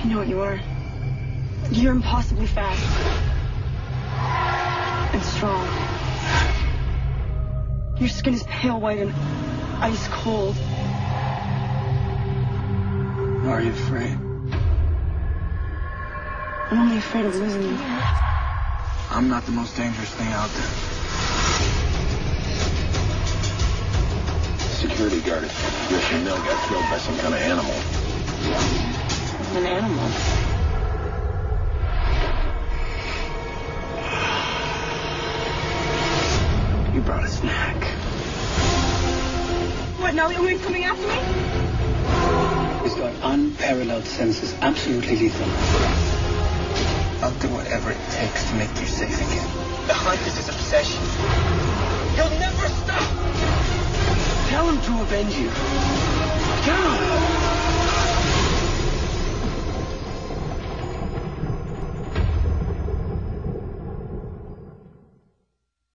know what you are. You're impossibly fast. And strong. Your skin is pale white and ice cold. Are you afraid? I'm only afraid of losing you. I'm not the most dangerous thing out there. Security guard at Grisham Mill got killed by some kind of animal. An animal? You brought a snack. What, now the Omen's coming after me? He's got unparalleled senses, absolutely lethal. I'll do whatever it takes to make you safe again. The hunt is his obsession. He'll never stop! Tell him to avenge you.